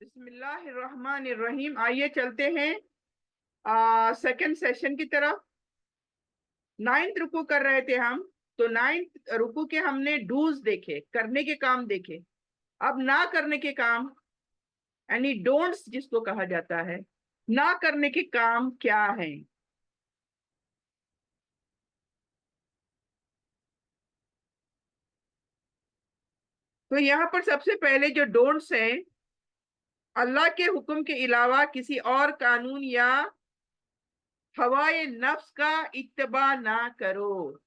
बिस्मिल्लाहिर्रहमानिर्रहीम। आइए चलते हैं सेकंड सेशन की तरफ। 9th रुकू कर रहे थे हम। तो 9th रुकू के हमने डूज देखे, करने के काम देखे। अब ना करने के काम यानी डोंट्स जिसको कहा जाता है, ना करने के काम क्या हैं। तो यहाँ पर सबसे पहले जो डोंट्स हैं, अल्लाह के हुक्म के अलावा किसी और कानून या हवाए नफ्स का इत्तबा ना करो।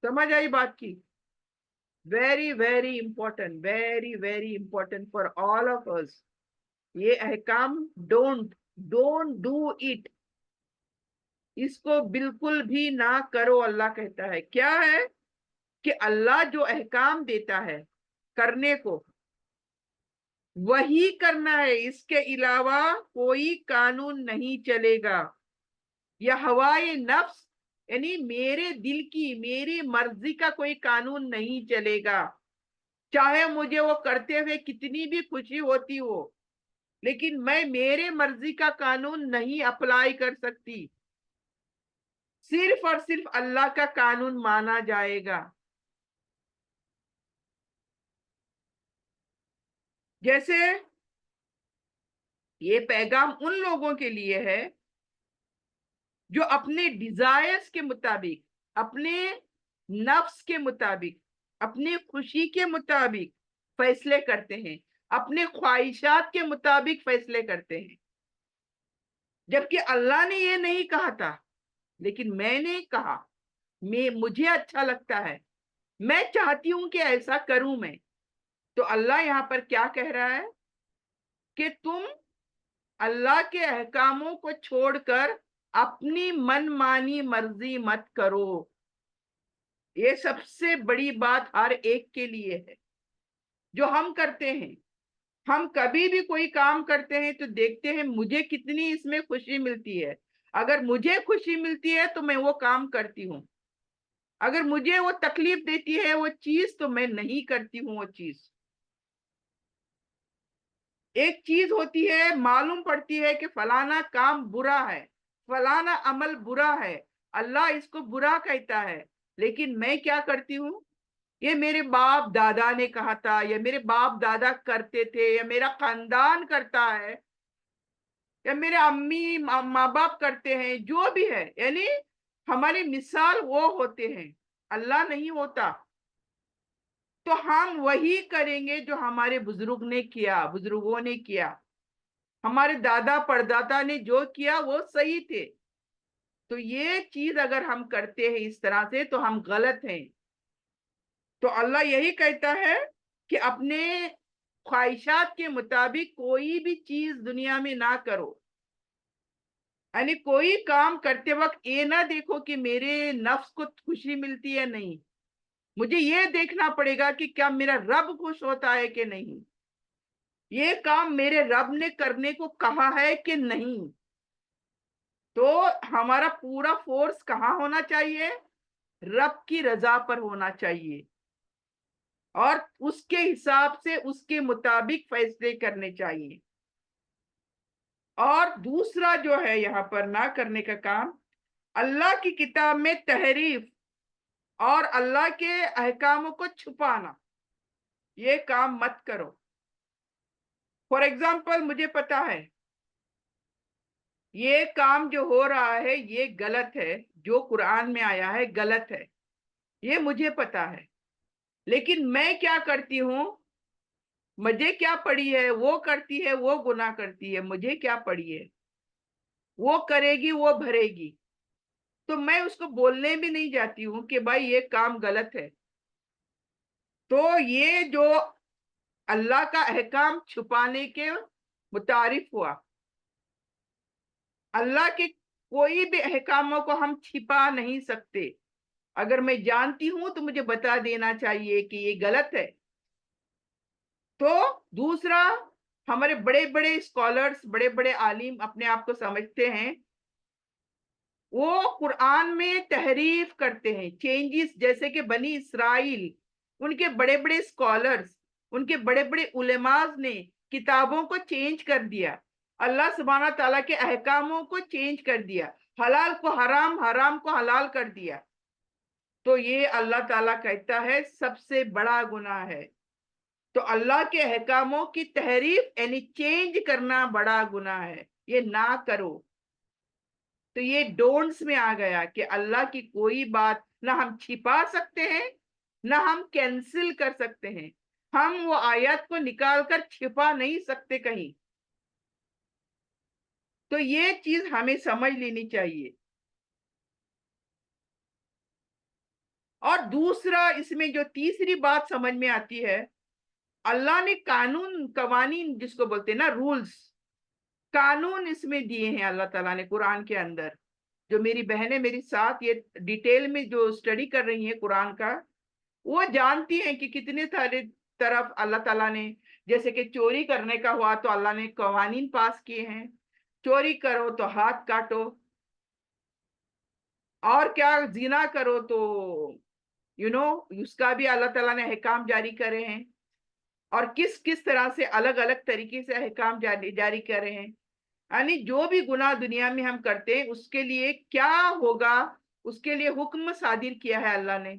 समझ आई बात की? Very very important, very very important for all of us. ये अहकाम, डोंट डोंट डू इट, इसको बिल्कुल भी ना करो। अल्लाह कहता है क्या है कि अल्लाह जो अहकाम देता है करने को, वही करना है। इसके अलावा कोई कानून नहीं चलेगा। या हवाए नफ्स यानी मेरे दिल की, मेरी मर्जी का कोई कानून नहीं चलेगा। चाहे मुझे वो करते हुए कितनी भी खुशी होती हो, लेकिन मैं मेरे मर्जी का कानून नहीं अप्लाई कर सकती। सिर्फ और सिर्फ अल्लाह का कानून माना जाएगा। जैसे ये पैगाम उन लोगों के लिए है जो अपने डिजायर्स के मुताबिक, अपने नफ्स के मुताबिक, अपने खुशी के मुताबिक फैसले करते हैं, अपने ख्वाहिशात के मुताबिक फैसले करते हैं। जबकि अल्लाह ने ये नहीं कहा था, लेकिन मैंने कहा, मुझे अच्छा लगता है, मैं चाहती हूं कि ऐसा करूं मैं। तो अल्लाह यहां पर क्या कह रहा है कि तुम अल्लाह के अहकामों को छोड़कर अपनी मनमानी मर्जी मत करो। ये सबसे बड़ी बात हर एक के लिए है जो हम करते हैं। हम कभी भी कोई काम करते हैं तो देखते हैं मुझे कितनी इसमें खुशी मिलती है। अगर मुझे खुशी मिलती है तो मैं वो काम करती हूँ। अगर मुझे वो तकलीफ देती है वो चीज, तो मैं नहीं करती हूँ वो चीज। एक चीज होती है, मालूम पड़ती है कि फलाना काम बुरा है, फलाना अमल बुरा है, अल्लाह इसको बुरा कहता है, लेकिन मैं क्या करती हूँ, ये मेरे बाप दादा ने कहा था, या मेरे बाप दादा करते थे, या मेरा खानदान करता है, या मेरे अम्मी माँ बाप करते हैं, जो भी है, यानी हमारी मिसाल वो होते हैं, अल्लाह नहीं होता। तो हम वही करेंगे जो हमारे बुजुर्ग ने किया, बुजुर्गों ने किया, हमारे दादा परदादा ने जो किया वो सही थे। तो ये चीज अगर हम करते हैं इस तरह से तो हम गलत हैं। तो अल्लाह यही कहता है कि अपने ख्वाहिशात के मुताबिक कोई भी चीज दुनिया में ना करो। यानी कोई काम करते वक्त ये ना देखो कि मेरे नफ्स को खुशी मिलती है, नहीं, मुझे ये देखना पड़ेगा कि क्या मेरा रब खुश होता है कि नहीं, ये काम मेरे रब ने करने को कहा है कि नहीं। तो हमारा पूरा फोर्स कहाँ होना चाहिए? रब की रजा पर होना चाहिए, और उसके हिसाब से उसके मुताबिक फैसले करने चाहिए। और दूसरा जो है यहाँ पर ना करने का काम, अल्लाह की किताब में तहरीफ और अल्लाह के अहकामों को छुपाना, ये काम मत करो। फॉर एग्जाम्पल, मुझे पता है ये काम जो हो रहा है ये गलत है, जो कुरान में आया है गलत है, ये मुझे पता है, लेकिन मैं क्या करती हूँ, मुझे क्या पड़ी है, वो करती है, वो गुनाह करती है, मुझे क्या पड़ी है, वो करेगी, वो भरेगी। तो मैं उसको बोलने भी नहीं जाती हूँ कि भाई ये काम गलत है। तो ये जो अल्लाह का अहकाम छुपाने के मुतारिफ हुआ, अल्लाह के कोई भी अहकामों को हम छिपा नहीं सकते। अगर मैं जानती हूं तो मुझे बता देना चाहिए कि ये गलत है। तो दूसरा, हमारे बड़े बड़े स्कॉलर्स, बड़े बड़े आलिम अपने आप को समझते हैं, वो कुरान में तहरीफ करते हैं, चेंजेस, जैसे कि बनी इसराइल ان کے بڑے بڑے اسکالرز، ان کے بڑے بڑے علماء نے کتابوں کو چینج کر دیا، اللہ سبحانہ تعالیٰ کے احکاموں کو چینج کر دیا، حلال کو حرام، حرام کو حلال کر دیا، تو یہ اللہ تعالیٰ کہتا ہے سب سے بڑا گناہ ہے۔ تو اللہ کے احکاموں کی تحریف یعنی چینج کرنا بڑا گناہ ہے، یہ نہ کرو۔ تو یہ ڈونٹس میں آ گیا کہ اللہ کی کوئی بات نہ ہم چھپا سکتے ہیں، نہ ہم کینسل کر سکتے ہیں، ہم وہ آیات کو نکال کر چھپا نہیں سکتے کہیں۔ تو یہ چیز ہمیں سمجھ لینی چاہیے۔ اور دوسرا اس میں جو تیسری بات سمجھ میں آتی ہے، اللہ نے قانون، قوانین جس کو بولتے ہیں نا، رولز، قانون اس میں دیے ہیں اللہ تعالیٰ نے قرآن کے اندر۔ جو میری بہنیں میری ساتھ یہ ڈیٹیل میں جو اسٹڈی کر رہی ہیں قرآن کا، وہ جانتی ہیں کہ کتنے سارے طرف اللہ تعالیٰ نے، جیسے کہ چوری کرنے کا ہوا تو اللہ نے قوانین پاس کیے ہیں، چوری کرو تو ہاتھ کاٹو، اور کیا زنا کرو تو اس کا بھی اللہ تعالیٰ نے احکام جاری کرے ہیں، اور کس کس طرح سے الگ الگ طریقے سے احکام جاری کرے ہیں، یعنی جو بھی گناہ دنیا میں ہم کرتے ہیں اس کے لیے کیا ہوگا، اس کے لیے حکم صادر کیا ہے اللہ نے۔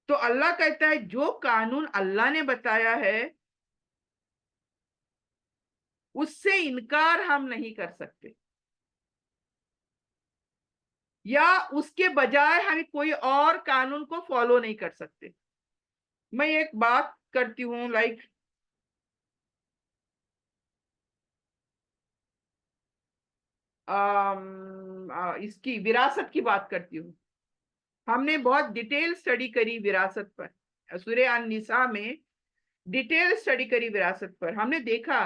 تو اللہ کہتا ہے جو قانون اللہ نے بتایا ہے اس سے انکار ہم نہیں کر سکتے، یا اس کے بجائے ہم کوئی اور قانون کو فالو نہیں کر سکتے۔ میں ایک بات کرتی ہوں، اس کی وراثت کی بات کرتی ہوں۔ ہم نے بہت ڈیٹیل سٹڈی کری وراثت پر، سورہ النساء میں ڈیٹیل سٹڈی کری وراثت پر۔ ہم نے دیکھا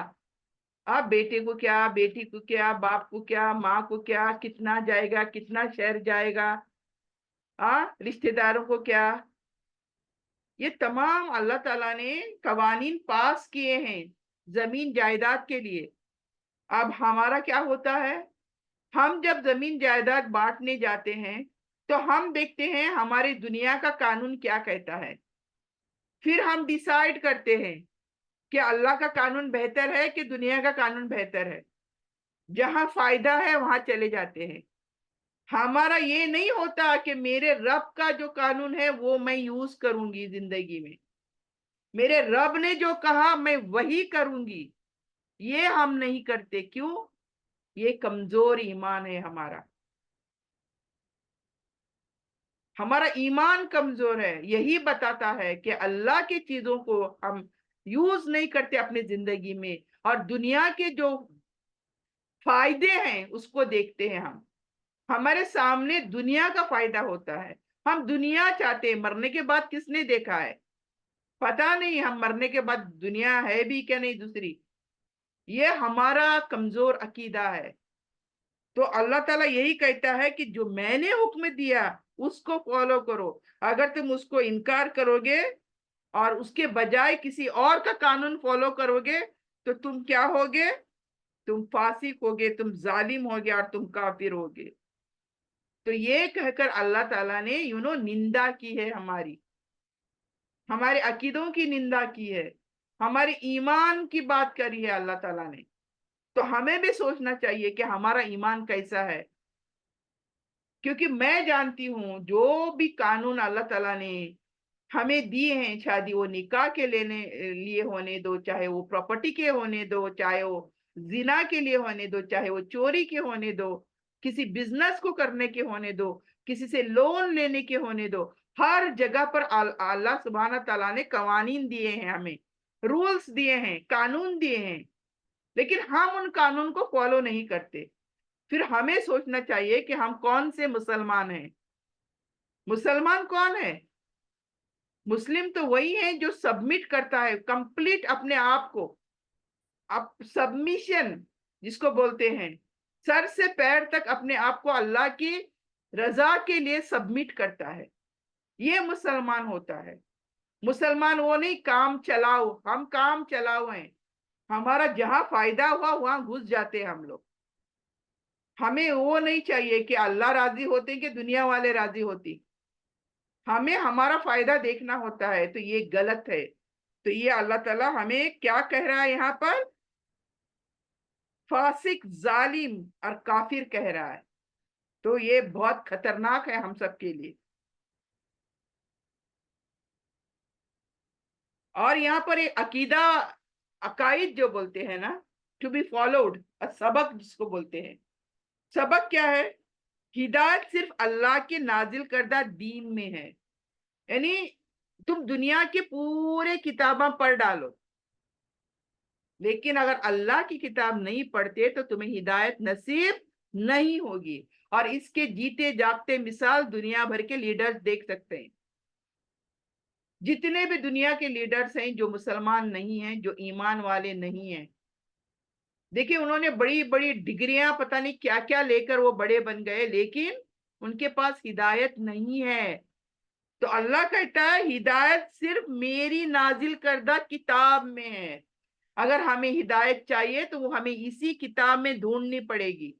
آپ بیٹے کو کیا، بیٹی کو کیا، باپ کو کیا، ماں کو کیا، کتنا جائے گا، کتنا شہر جائے گا، رشتہ داروں کو کیا، یہ تمام اللہ تعالیٰ نے قوانین پاس کیے ہیں زمین جائیداد کے لیے۔ اب ہمارا کیا ہوتا ہے، ہم جب زمین جائیداد بانٹنے جاتے ہیں تو ہم دیکھتے ہیں ہماری دنیا کا قانون کیا کہتا ہے، پھر ہم ڈیسائیڈ کرتے ہیں کہ اللہ کا قانون بہتر ہے کہ دنیا کا قانون بہتر ہے، جہاں فائدہ ہے وہاں چلے جاتے ہیں۔ ہمارا یہ نہیں ہوتا کہ میرے رب کا جو قانون ہے وہ میں یوز کروں گی زندگی میں، میرے رب نے جو کہا میں وہی کروں گی، یہ ہم نہیں کرتے۔ کیوں؟ یہ کمزور ایمان ہے ہمارا، ہمارا ایمان کمزور ہے، یہی بتاتا ہے کہ اللہ کی چیزوں کو ہم یوز نہیں کرتے اپنی زندگی میں، اور دنیا کے جو فائدے ہیں اس کو دیکھتے ہیں ہم، ہمارے سامنے دنیا کا فائدہ ہوتا ہے، ہم دنیا چاہتے ہیں۔ مرنے کے بعد کس نے دیکھا ہے؟ پتا نہیں ہم مرنے کے بعد دنیا ہے بھی کیا نہیں دوسری، یہ ہمارا کمزور عقیدہ ہے۔ تو اللہ تعالیٰ یہی کہتا ہے کہ جو میں نے حکم دیا اس کو فالو کرو، اگر تم اس کو انکار کرو گے اور اس کے بجائے کسی اور کا قانون فالو کرو گے تو تم کیا ہوگے؟ تم فاسق ہوگے، تم ظالم ہوگے، اور تم کافر ہوگے۔ تو یہ کہہ کر اللہ تعالیٰ نے نندا کی ہے، ہمارے عقیدوں کی نندا کی ہے، ہمارے ایمان کی بات کری ہے اللہ تعالیٰ نے۔ تو ہمیں بھی سوچنا چاہیے کہ ہمارا ایمان کیسا ہے، کیونکہ میں جانتی ہوں جو بھی قانون اللہ تعالیٰ نے ہمیں دیے ہیں، شادی وہ نکاح کے لیے ہونے دو، چاہے وہ پراپرٹی کے ہونے دو، چاہے وہ زنا کے لیے ہونے دو، چاہے وہ چوری کے ہونے دو، کسی بزنس کو کرنے کے ہونے دو، کسی سے لون لینے کے ہونے دو، ہر جگہ پر اللہ سبحانہ تعالیٰ نے قوانین دیے ہیں، ہمیں رولز دیے ہیں، قانون دیے ہیں، لیکن ہم ان قانون کو فالو نہیں کرتے۔ پھر ہمیں سوچنا چاہیے کہ ہم کون سے مسلمان ہیں۔ مسلمان کون ہے؟ مسلم تو وہی ہے جو سبمٹ کرتا ہے کمپلیٹ اپنے آپ کو، سبمیشن جس کو بولتے ہیں، سر سے پیر تک اپنے آپ کو اللہ کی رضا کے لیے سبمٹ کرتا ہے، یہ مسلمان ہوتا ہے۔ مسلمان وہ نہیں کام چلاؤ، ہم کام چلاؤ ہیں، ہمارا جہاں فائدہ ہوا وہاں گھس جاتے ہیں ہم لوگ۔ ہمیں وہ نہیں چاہیے کہ اللہ راضی ہوتے کہ دنیا والے راضی ہوتی، हमें हमारा फायदा देखना होता है, तो ये गलत है। तो ये अल्लाह ताला हमें क्या कह रहा है यहाँ पर? फासिक, जालिम और काफिर कह रहा है। तो ये बहुत खतरनाक है हम सब के लिए। और यहाँ पर एक अकीदा, अकाइद जो बोलते हैं ना, टू बी फॉलोड, सबक जिसको बोलते हैं। सबक क्या है? हिदायत सिर्फ अल्लाह के नाजिल करदा दीन में है। यानी तुम दुनिया के पूरे किताबा पढ़ डालो, लेकिन अगर अल्लाह की किताब नहीं पढ़ते तो तुम्हें हिदायत नसीब नहीं होगी। और इसके जीते जागते मिसाल दुनिया भर के लीडर्स देख सकते हैं। जितने भी दुनिया के लीडर्स हैं जो मुसलमान नहीं हैं, जो ईमान वाले नहीं हैं, देखिए उन्होंने बड़ी बड़ी डिग्रियां पता नहीं क्या क्या लेकर वो बड़े बन गए, लेकिन उनके पास हिदायत नहीं है। तो अल्लाह कहता है हिदायत सिर्फ मेरी नाजिल करदा किताब में है। अगर हमें हिदायत चाहिए तो वो हमें इसी किताब में ढूंढनी पड़ेगी।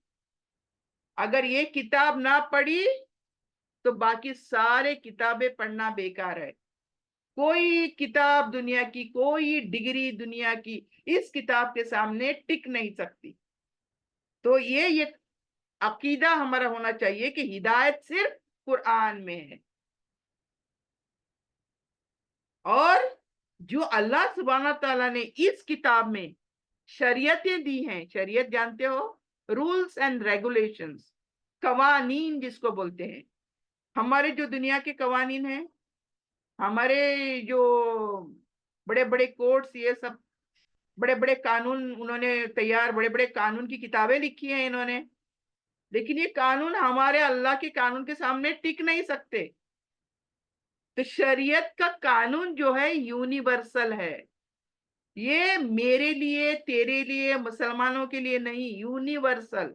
अगर ये किताब ना पढ़ी तो बाकी सारे किताबें पढ़ना बेकार है। कोई किताब दुनिया की, कोई डिग्री दुनिया की इस किताब के सामने टिक नहीं सकती। तो ये अकीदा हमारा होना चाहिए कि हिदायत सिर्फ कुरान में है। और जो अल्लाह सुब्हाना ताला ने इस किताब में शरीयतें दी हैं, शरीयत जानते हो, रूल्स एंड रेगुलेशंस, कवानीन जिसको बोलते हैं। हमारे जो दुनिया के कवानीन हैं, हमारे जो बड़े बड़े कोर्ट्स, ये सब बड़े बड़े कानून उन्होंने तैयार, बड़े बड़े कानून की किताबें लिखी हैं इन्होंने, लेकिन ये कानून हमारे अल्लाह के कानून के सामने टिक नहीं सकते। तो शरीयत का कानून जो है यूनिवर्सल है। ये मेरे लिए, तेरे लिए, मुसलमानों के लिए नहीं, यूनिवर्सल,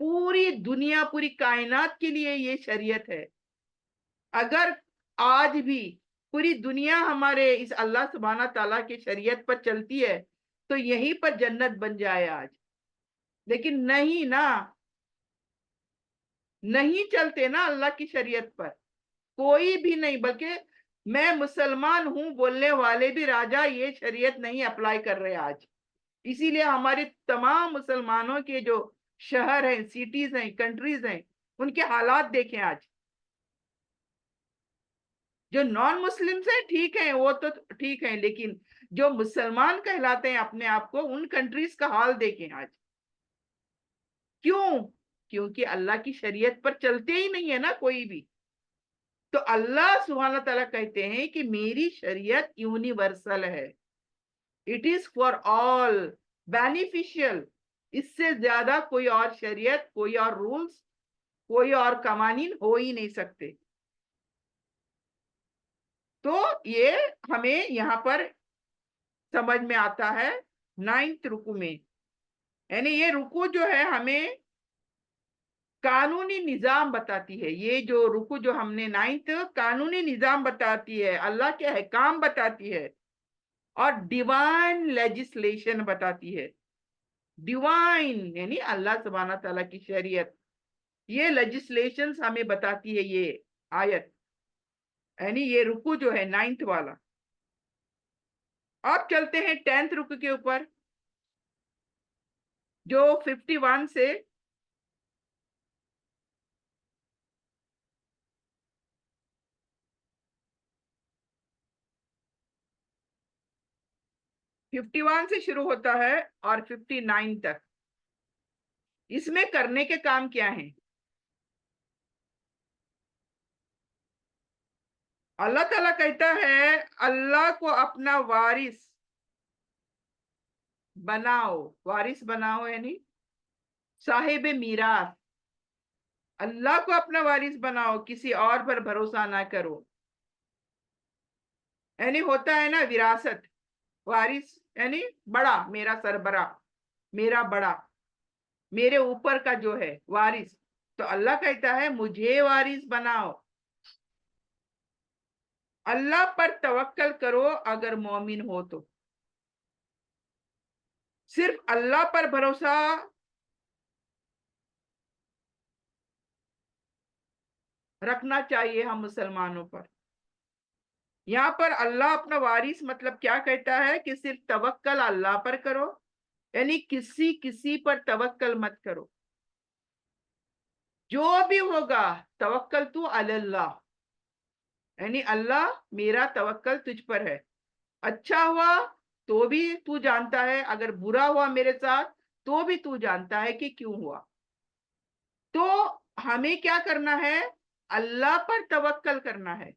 पूरी दुनिया, पूरी कायनात के लिए ये शरीयत है। अगर आज भी पूरी दुनिया हमारे इस अल्लाह सुब्हाना ताला के शरीयत पर चलती है तो यहीं पर जन्नत बन जाए आज। लेकिन नहीं ना, नहीं चलते ना अल्लाह की शरीयत पर, कोई भी नहीं। बल्कि मैं मुसलमान हूं बोलने वाले भी राजा ये शरीयत नहीं अप्लाई कर रहे आज। इसीलिए हमारे तमाम मुसलमानों के जो शहर हैं, सिटीज हैं, कंट्रीज हैं, उनके हालात देखें आज। जो नॉन मुस्लिम्स हैं ठीक है, वो तो ठीक है, लेकिन जो मुसलमान कहलाते हैं अपने आप को, उन कंट्रीज का हाल देखें आज। क्यों? क्योंकि अल्लाह की शरीयत पर चलते ही नहीं है ना कोई भी। तो अल्लाह सुब्हाना ताला कहते हैं कि मेरी शरीयत यूनिवर्सल है, it is for all, beneficial. इससे ज्यादा कोई और शरीयत, कोई और रूल्स, कोई और कवानीन हो ही नहीं सकते। तो ये हमें यहाँ पर समझ में आता है 9th रुकू में। यानी ये रुकू जो है हमें कानूनी निजाम बताती है। ये जो रुकू जो हमने 9th, कानूनी निजाम बताती है, अल्लाह के अहकाम बताती है, और डिवाइन लेजिस्लेशन बताती है। डिवाइन यानी अल्लाह सुब्हाना ताला की शरीयत, ये लेजिस्लेशंस हमें बताती है ये आयत, यानी ये रुकू जो है 9th वाला। अब चलते हैं 10th रुकू के ऊपर, जो 51 से 51 से शुरू होता है और 59 तक। इसमें करने के काम क्या है? अल्लाह ताला कहता है अल्लाह को अपना वारिस बनाओ। वारिस बनाओ यानी साहिब मीरास। अल्लाह को अपना वारिस बनाओ, किसी और पर भरोसा ना करो। यानी होता है ना विरासत, वारिस यानी बड़ा, मेरा सरबरा, मेरा बड़ा, मेरे ऊपर का जो है वारिस। तो अल्लाह कहता है मुझे वारिस बनाओ। अल्लाह पर तवक्कल करो अगर मोमिन हो तो। सिर्फ अल्लाह पर भरोसा, रखना चाहिए हम मुसलमानों पर। यहाँ पर अल्लाह अपना वारिस मतलब क्या कहता है कि सिर्फ तवक्कल अल्लाह पर करो, यानी किसी किसी पर तवक्कल मत करो। जो भी होगा तवक्कल तू अल्लाह, यानी अल्लाह मेरा तवक्कल तुझ पर है। अच्छा हुआ तो भी तू जानता है, अगर बुरा हुआ मेरे साथ तो भी तू जानता है कि क्यों हुआ। तो हमें क्या करना है, अल्लाह पर तवक्कल करना है,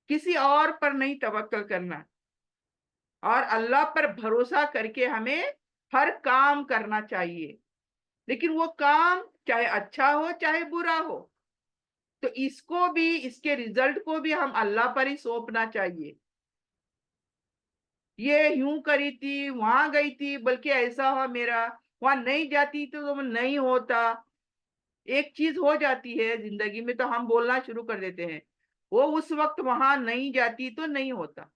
किसी और पर नहीं तवक्कल करना। और अल्लाह पर भरोसा करके हमें हर काम करना चाहिए, लेकिन वो काम चाहे अच्छा हो चाहे बुरा हो, तो इसको भी, इसके रिजल्ट को भी हम अल्लाह पर ही सौंपना चाहिए। ये यूं करी थी, वहां गई थी, बल्कि ऐसा हुआ मेरा, वहां नहीं जाती तो नहीं होता। एक चीज हो जाती है जिंदगी में तो हम बोलना शुरू कर देते हैं, वो उस वक्त वहां नहीं जाती तो नहीं होता,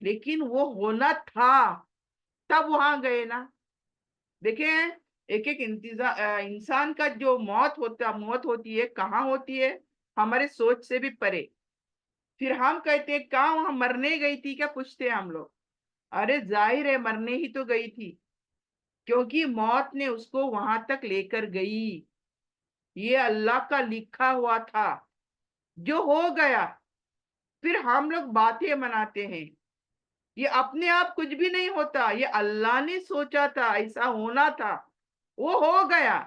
लेकिन वो होना था तब वहां गए ना। देखें, एक एक इंसान का जो मौत होती है कहाँ होती है, हमारे सोच से भी परे। फिर हम कहते हैं कहाँ, वहां मरने गई थी क्या, पूछते हैं हम लोग। अरे जाहिर है मरने ही तो गई थी, क्योंकि मौत ने उसको वहां तक लेकर गई। ये अल्लाह का लिखा हुआ था, जो हो गया। फिर हम लोग बातें मनाते हैं, ये अपने आप कुछ भी नहीं होता, ये अल्लाह ने सोचा था ऐसा होना था, वो हो गया।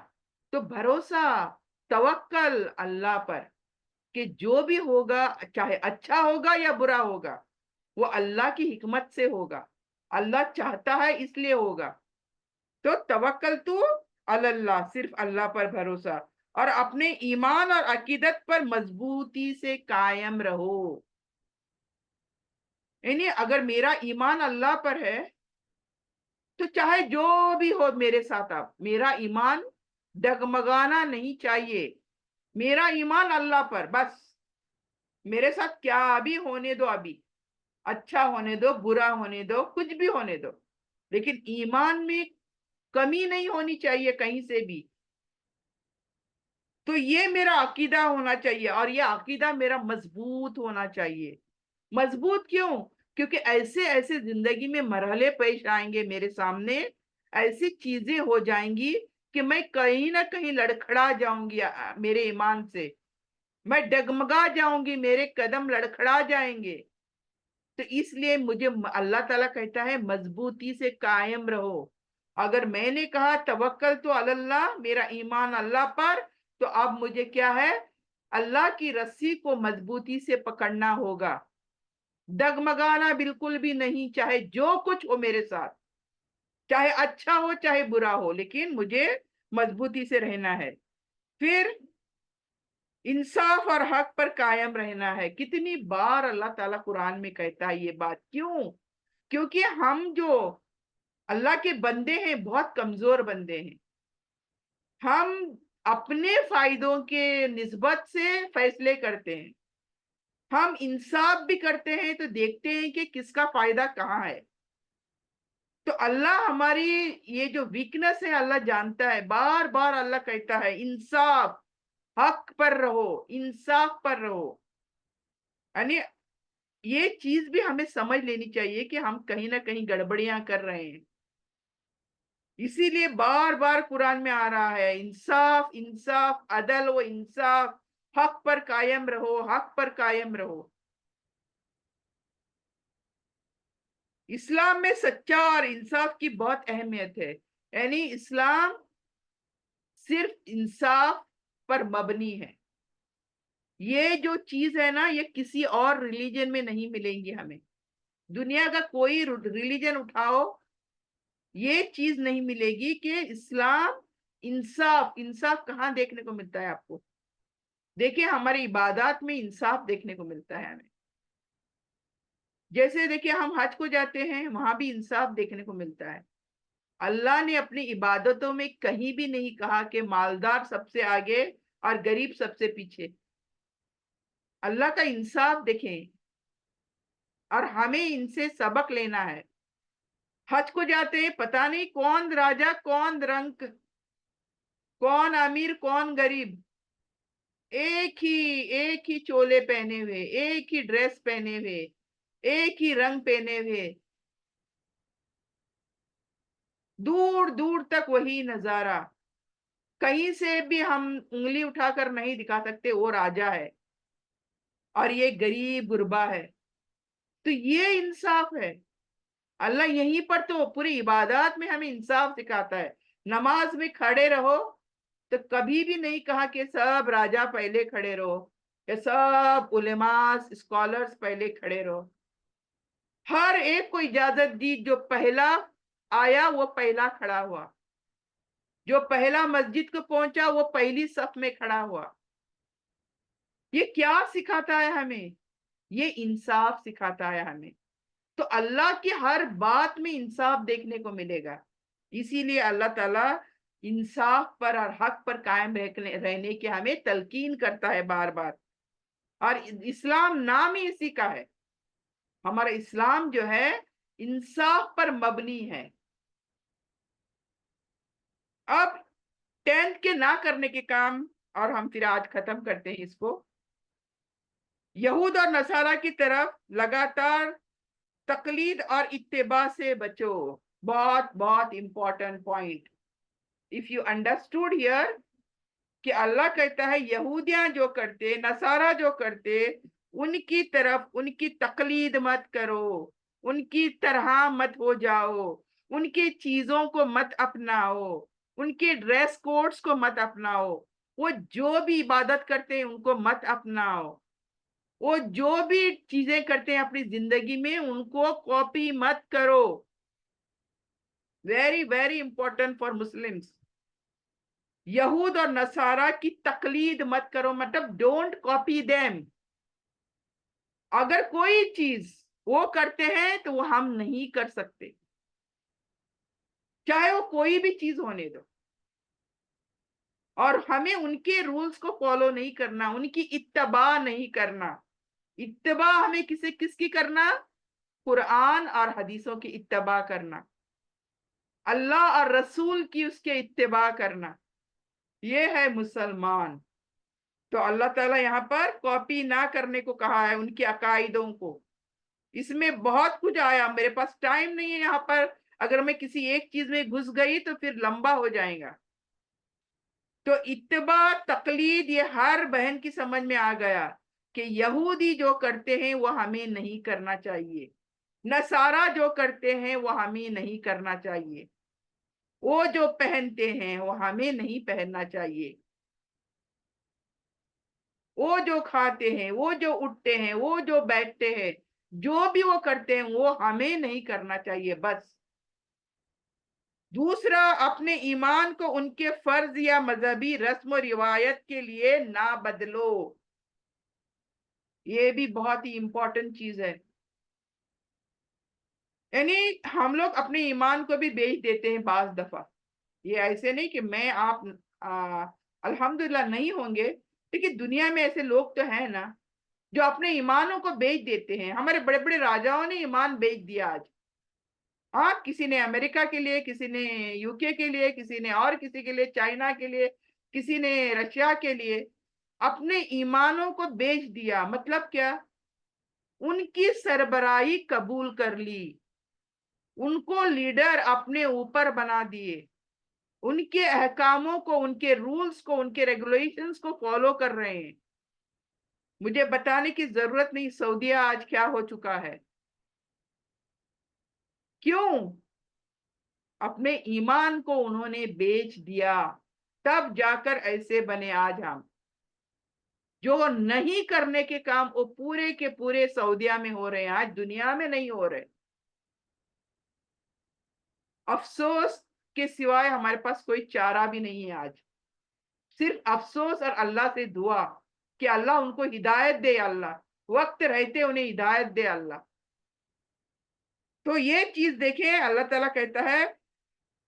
तो भरोसा, तवक्कल अल्लाह पर, कि जो भी होगा, चाहे अच्छा होगा या बुरा होगा, वो अल्लाह की हिकमत से होगा, अल्लाह चाहता है इसलिए होगा। तो तवक्कल तो अल्लाह, सिर्फ अल्लाह पर भरोसा, और अपने ईमान और अकीदत पर मजबूती से कायम रहो। यानी अगर मेरा ईमान अल्लाह पर है तो चाहे जो भी हो मेरे साथ, आप, मेरा ईमान डगमगाना नहीं चाहिए। मेरा ईमान अल्लाह पर बस, मेरे साथ क्या भी होने दो, अभी अच्छा होने दो, बुरा होने दो, कुछ भी होने दो, लेकिन ईमान में कमी नहीं होनी चाहिए कहीं से भी। तो ये मेरा अकीदा होना चाहिए, और ये अकीदा मेरा मजबूत होना चाहिए। मजबूत क्यों? क्योंकि ऐसे ऐसे जिंदगी में मरहले पेश आएंगे मेरे सामने, ऐसी चीजें हो जाएंगी कि मैं कहीं ना कहीं लड़खड़ा जाऊंगी मेरे ईमान से, मैं डगमगा जाऊंगी, मेरे कदम लड़खड़ा जाएंगे। तो इसलिए मुझे अल्लाह ताला कहता है मजबूती से कायम रहो। अगर मैंने कहा तवक्कल तो अल्लाह, मेरा ईमान अल्लाह पर, तो अब मुझे क्या है, अल्लाह की रस्सी को मजबूती से पकड़ना होगा, डगमगाना बिल्कुल भी नहीं, चाहे जो कुछ हो मेरे साथ, चाहे अच्छा हो चाहे बुरा हो, लेकिन मुझे मजबूती से रहना है। फिर इंसाफ और हक पर कायम रहना है। कितनी बार अल्लाह ताला कुरान में कहता है ये बात, क्यों? क्योंकि हम जो अल्लाह के बंदे हैं बहुत कमजोर बंदे हैं। हम अपने फायदों के निस्बत से फैसले करते हैं, हम इंसाफ भी करते हैं तो देखते हैं कि किसका फायदा कहाँ है। तो अल्लाह हमारी ये जो वीकनेस है अल्लाह जानता है, बार बार अल्लाह कहता है इंसाफ, हक पर रहो, इंसाफ पर रहो। यानी ये चीज भी हमें समझ लेनी चाहिए कि हम कहीं ना कहीं गड़बड़ियां कर रहे हैं। इसीलिए बार बार कुरान में आ रहा है इंसाफ, इंसाफ, अदल व इंसाफ, हक पर कायम रहो, हक पर कायम रहो। इस्लाम में सच्चा और इंसाफ की बहुत अहमियत है। यानी इस्लाम सिर्फ इंसाफ पर मबनी है। ये जो चीज है ना, ये किसी और रिलीजन में नहीं मिलेंगी हमें। दुनिया का कोई रिलीजन उठाओ, ये चीज नहीं मिलेगी कि इस्लाम इंसाफ, इंसाफ कहाँ देखने को मिलता है आपको? देखिए हमारी इबादत में इंसाफ देखने को मिलता है हमें। जैसे देखिए हम हज को जाते हैं, वहां भी इंसाफ देखने को मिलता है। अल्लाह ने अपनी इबादतों में कहीं भी नहीं कहा कि मालदार सबसे आगे और गरीब सबसे पीछे। अल्लाह का इंसाफ देखें, और हमें इनसे सबक लेना है। हज को जाते हैं, पता नहीं कौन राजा कौन रंक, कौन अमीर कौन गरीब, एक ही चोले पहने हुए, एक ही ड्रेस पहने हुए, एक ही रंग पहने हुए, दूर दूर तक वही नजारा, कहीं से भी हम उंगली उठाकर नहीं दिखा सकते वो राजा है और ये गरीब गुरबा है। तो ये इंसाफ है। अल्लाह यहीं पर तो पूरी इबादत में हमें इंसाफ सिखाता है। नमाज में खड़े रहो तो कभी भी नहीं कहा कि सब राजा पहले खड़े रहो या सब उलेमा स्कॉलर्स पहले खड़े रहो। हर एक को इजाजत दी, जो पहला आया वो पहला खड़ा हुआ, जो पहला मस्जिद को पहुंचा वो पहली सफ में खड़ा हुआ। ये क्या सिखाता है हमें? ये इंसाफ सिखाता है हमें। तो अल्लाह की हर बात में इंसाफ देखने को मिलेगा। इसीलिए अल्लाह ताला इंसाफ पर और हक पर कायम रहने की हमें तलकीन करता है बार बार। और इस्लाम नाम ही इसी का है। हमारा इस्लाम जो है इंसाफ पर मबनी है। अब 10th के ना करने के काम, और हम फिर आज खत्म करते हैं इसको। यहूद और नसारा की तरफ लगातार तकलीद और इत्तिबा से बचो। बहुत बहुत important point. If you understood here कि अल्लाह कहता है यहूदियां जो करते, नसारा जो करते, उनकी तरफ उनकी तकलीद मत करो, उनकी तरह मत हो जाओ, उनकी चीजों को मत अपनाओ, उनके ड्रेस कोड्स को मत अपनाओ, वो जो भी इबादत करते हैं उनको मत अपनाओ, वो जो भी चीजें करते हैं अपनी जिंदगी में उनको कॉपी मत करो। Very very important for Muslims. यहूद और नसारा की तकलीद मत करो, मतलब डोंट कॉपी देम। अगर कोई चीज वो करते हैं तो वो हम नहीं कर सकते, चाहे वो कोई भी चीज होने दो। और हमें उनके रूल्स को फॉलो नहीं करना, उनकी इत्तबा नहीं करना। इत्तबा हमें किसकी करना? कुरान और हदीसों की इत्तबा करना, अल्लाह और रसूल की उसके इत्तबा करना। ये है मुसलमान। तो अल्लाह ताला यहाँ पर कॉपी ना करने को कहा है उनके अकायदों को। इसमें बहुत कुछ आया, मेरे पास टाइम नहीं है यहाँ पर, अगर मैं किसी एक चीज में घुस गई तो फिर लंबा हो जाएगा। तो इत्तबा तकलीद ये हर बहन की समझ में आ गया कि यहूदी जो करते हैं वो हमें नहीं करना चाहिए, नसारा जो करते हैं वो हमें नहीं करना चाहिए, वो जो पहनते हैं वो हमें नहीं पहनना चाहिए, वो जो खाते हैं, वो जो उठते हैं, वो जो बैठते हैं, जो भी वो करते हैं वो हमें नहीं करना चाहिए बस। दूसरा, अपने ईमान को उनके फर्ज या मजहबी रस्म और रिवायत के लिए ना बदलो। ये भी बहुत ही इंपॉर्टेंट चीज है। यानी हम लोग अपने ईमान को भी बेच देते हैं बाज दफा। ये ऐसे नहीं कि मैं आप अल्हम्दुलिल्लाह नहीं होंगे, लेकिन दुनिया में ऐसे लोग तो हैं ना जो अपने ईमानों को बेच देते हैं। हमारे बड़े बड़े राजाओं ने ईमान बेच दिया आज। हाँ, किसी ने अमेरिका के लिए, किसी ने यूके के लिए, किसी ने और किसी के लिए, चाइना के लिए, किसी ने रशिया के लिए अपने ईमानों को बेच दिया। मतलब क्या? उनकी सरबराही कबूल कर ली, उनको लीडर अपने ऊपर बना दिए, उनके अहकामों को, उनके रूल्स को, उनके रेगुलेशंस को फॉलो कर रहे हैं। मुझे बताने की जरूरत नहीं सऊदीया आज क्या हो चुका है। क्यों? अपने ईमान को उन्होंने बेच दिया, तब जाकर ऐसे बने आज हम। जो नहीं करने के काम वो पूरे के पूरे सऊदीया में हो रहे हैं, आज दुनिया में नहीं हो रहे। अफसोस के सिवाय हमारे पास कोई चारा भी नहीं है आज। सिर्फ अफसोस और अल्लाह से दुआ कि अल्लाह उनको हिदायत दे, अल्लाह वक्त रहते उन्हें हिदायत दे अल्लाह। तो ये चीज देखें, अल्लाह ताला कहता है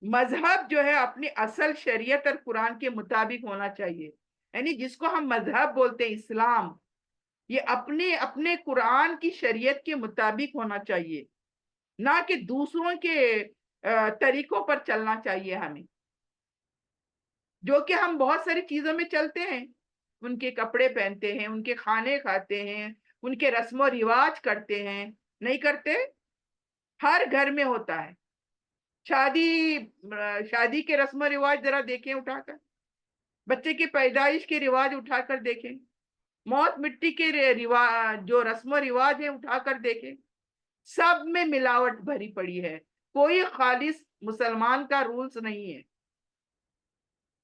मजहब जो है अपनी असल शरीयत और कुरान के मुताबिक होना चाहिए। यानी जिसको हम मजहब बोलते हैं इस्लाम, ये अपने अपने कुरान की शरीयत के मुताबिक होना चाहिए, ना कि दूसरों के तरीकों पर चलना चाहिए हमें। जो कि हम बहुत सारी चीजों में चलते हैं। ان کے کپڑے پہنتے ہیں, ان کے کھانے کھاتے ہیں, ان کے رسم و رواج کرتے ہیں. نہیں کرتے؟ ہر گھر میں ہوتا ہے. شادی کے رسم و رواج ذرا دیکھیں اٹھا کر, بچے کی پیدائش کے رواج اٹھا کر دیکھیں, موت مٹی کے جو رسم و رواج ہیں اٹھا کر دیکھیں, سب میں ملاوٹ بھری پڑی ہے. کوئی خالص مسلمان کا رولز نہیں ہے,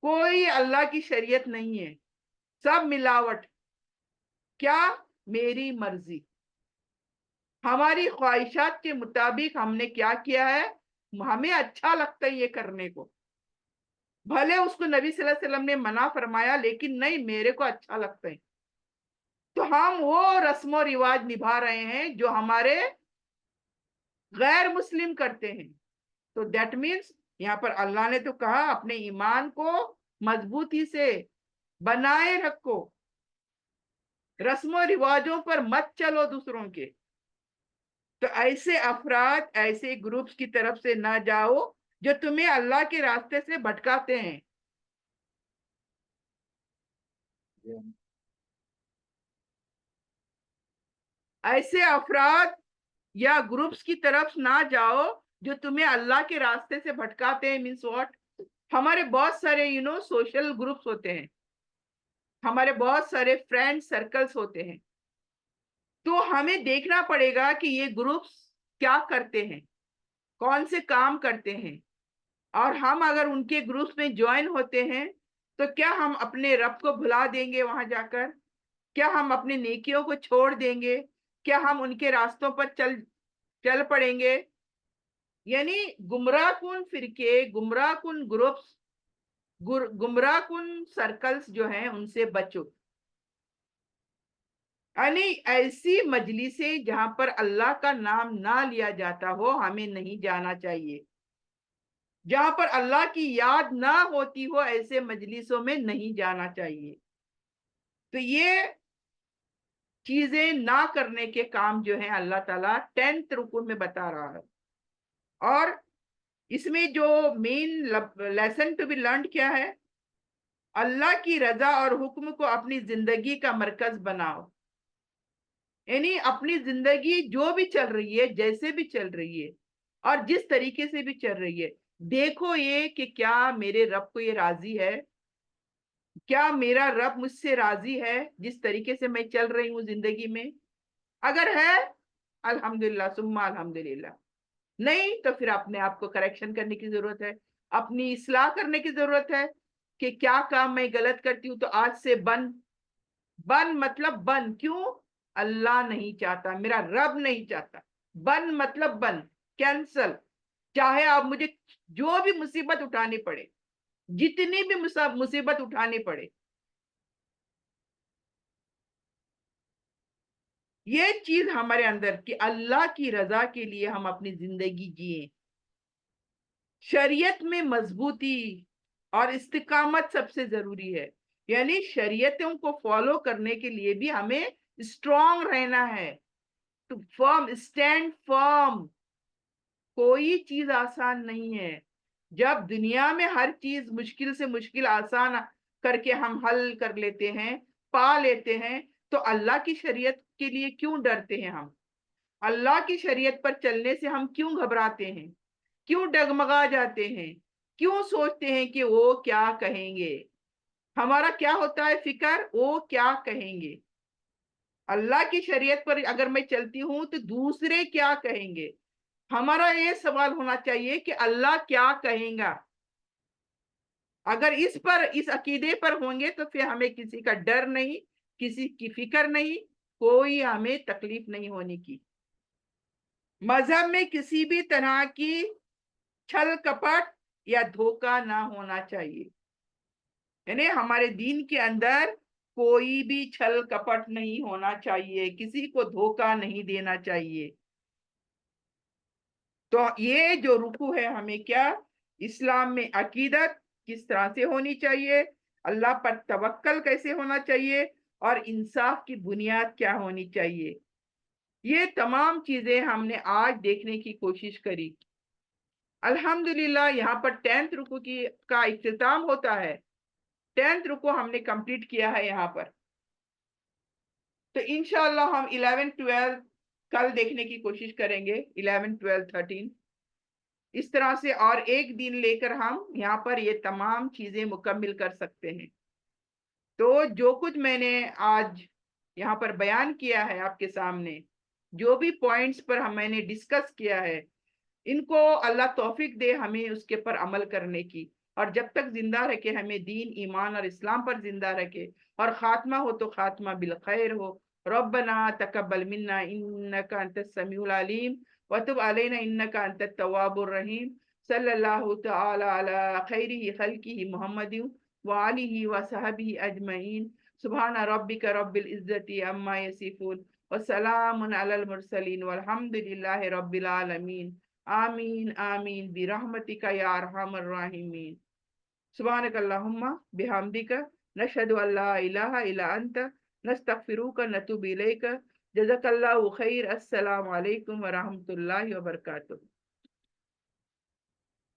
کوئی اللہ کی شریعت نہیں ہے, سب ملاوٹ. کیا؟ میری مرضی, ہماری خواہشات کے مطابق ہم نے کیا کیا ہے, ہمیں اچھا لگتا ہے یہ کرنے کو, بھلے اس کو نبی صلی اللہ علیہ وسلم نے منع فرمایا, لیکن نہیں, میرے کو اچھا لگتا ہے. تو ہم وہ رسم و رواج نبھا رہے ہیں جو ہمارے غیر مسلم کرتے ہیں. تو دیٹ مینس یہاں پر اللہ نے تو کہا اپنے ایمان کو مضبوطی سے بنائے رکھو, رسم و رواجوں پر مت چلو دوسروں کے. تو ایسے افراد, ایسے گروپس کی طرف سے نہ جاؤ جو تمہیں اللہ کے راستے سے بھٹکاتے ہیں. ایسے افراد یا گروپس کی طرف نہ جاؤ جو تمہیں اللہ کے راستے سے بھٹکاتے ہیں. Means what? ہمارے بہت سارے سوشل گروپس ہوتے ہیں, ہمارے بہت سارے فرینڈ سرکلز ہوتے ہیں. تو ہمیں دیکھنا پڑے گا کہ یہ گروپس کیا کرتے ہیں, کون سے کام کرتے ہیں, اور ہم اگر ان کے گروپس میں جوائن ہوتے ہیں تو کیا ہم اپنے رب کو بھلا دیں گے وہاں جا کر؟ کیا ہم اپنی نیکیوں کو چھوڑ دیں گے؟ کیا ہم ان کے راستوں پر چل پڑیں گے؟ یعنی گمراہ کن فرقے, گمراہ کن گروپس, گمراہ کن سرکلز جو ہیں ان سے بچو. یعنی ایسی مجلسیں جہاں پر اللہ کا نام نہ لیا جاتا ہو ہمیں نہیں جانا چاہیے. جہاں پر اللہ کی یاد نہ ہوتی ہو ایسے مجلسوں میں نہیں جانا چاہیے. تو یہ چیزیں نہ کرنے کے کام جو ہیں اللہ تعالیٰ 10th رکوع میں بتا رہا ہے. اور اس میں جو مین لیسن ٹو بی لرنڈ کیا ہے؟ اللہ کی رضا اور حکم کو اپنی زندگی کا مرکز بناؤ. یعنی اپنی زندگی جو بھی چل رہی ہے, جیسے بھی چل رہی ہے, اور جس طریقے سے بھی چل رہی ہے, دیکھو یہ کہ کیا میرے رب کو یہ راضی ہے, کیا میرا رب مجھ سے راضی ہے جس طریقے سے میں چل رہی ہوں زندگی میں. اگر ہے الحمدللہ ثم الحمدللہ, نہیں تو پھر اپنے آپ کو کریکشن کرنے کی ضرورت ہے, اپنی اصلاح کرنے کی ضرورت ہے کہ کیا کام میں غلط کرتی ہوں تو آج سے بن مطلب بن. کیوں؟ اللہ نہیں چاہتا, میرا رب نہیں چاہتا. بن مطلب بن, کینسل. چاہے آپ مجھے جو بھی مصیبت اٹھانی پڑے, جتنی بھی مصیبت اٹھانی پڑے, یہ چیز ہمارے اندر کہ اللہ کی رضا کے لیے ہم اپنی زندگی جئیں. شریعت میں مضبوطی اور استقامت سب سے ضروری ہے. یعنی شریعتوں کو فالو کرنے کے لیے بھی ہمیں اسٹرانگ رہنا ہے. تو فرم, اسٹینڈ فرم. کوئی چیز آسان نہیں ہے. جب دنیا میں ہر چیز مشکل سے مشکل آسان کر کے ہم حل کر لیتے ہیں, پا لیتے ہیں, تو اللہ کی شریعت کے لیے کیوں ڈرتے ہیں ہم؟ اللہ کی شریعت پر چلنے سے ہم کیوں گھبراتے ہیں, کیوں ڈگمگا جاتے ہیں, کیوں سوچتے ہیں کہ وہ کیا کہیں گے؟ ہمارا کیا ہوتا ہے فکر, وہ کیا کہیں گے. اللہ کی شریعت پر اگر میں چلتی ہوں تو دوسرے کیا کہیں گے. ہمارا یہ سوال ہونا چاہیے کہ اللہ کیا کہیں گا. اگر اس عقیدے پر ہوں گے تو پھر ہمیں کسی کا ڈر نہیں, کسی کی فکر نہیں, کوئی ہمیں تکلیف نہیں ہونے کی. مذہب میں کسی بھی طرح کی چھل کپٹ یا دھوکہ نہ ہونا چاہیے. یعنی ہمارے دین کے اندر کوئی بھی چھل کپٹ نہیں ہونا چاہیے, کسی کو دھوکہ نہیں دینا چاہیے. تو یہ جو رکوع ہے ہمیں کیا, اسلام میں عقیدت کس طرح سے ہونی چاہیے, اللہ پر توکل کیسے ہونا چاہیے, اور انصاف کی بنیاد کیا ہونی چاہیے, یہ تمام چیزیں ہم نے آج دیکھنے کی کوشش کری. الحمدللہ یہاں پر 10th رکوع کا اختتام ہوتا ہے. 10th रुको हमने कंप्लीट किया है यहाँ पर। तो इंशाल्लाह हम 11 12 कल देखने की कोशिश करेंगे, 11 12 13। इस तरह से और एक दिन लेकर हम यहाँ पर ये तमाम चीजें मुकम्मिल कर सकते हैं। तो जो कुछ मैंने आज यहाँ पर बयान किया है आपके सामने, जो भी पॉइंट्स पर मैंने डिस्कस किया है, इनको अल्लाह तौफीक दे हमें उसके पर अमल करने की, और जब तक जिंदा रखे हमें दीन ईमान और इस्लाम पर जिंदा रखे, और खात्मा हो तो खात्मा बिल खैर हो। रब्बना तकब्बल मिन्ना इन्नका अंतस समीउल अलीम व तुब अलैना इन्नका अंतत तव्वाबुर रहीम। सल्लल्लाहु तआला अला खैरिही खल्किही मुहम्मदिन व आलिही व सहबिही अजमईन। सुब्हान रब्बिका रब्बिल इज्जति अम्मा यसिफून व सलामुन अलल मुरसलीन वल्हम्दुलिल्लाहि रब्बिल आलमीन। आमीन आमीन बिरहमतिका या अरहमर राहिमीन। सुब्हानक अल्लाहुम्मा बिहम्दिका नशहदु अल्ला इलाहा इल्ला अंता नस्तगफिरुका नतूबु इलैका। जज़ाकल्लाहु खैर। अस्सलामु अलैकुम व रहमतुल्लाहि व बरकातुहू।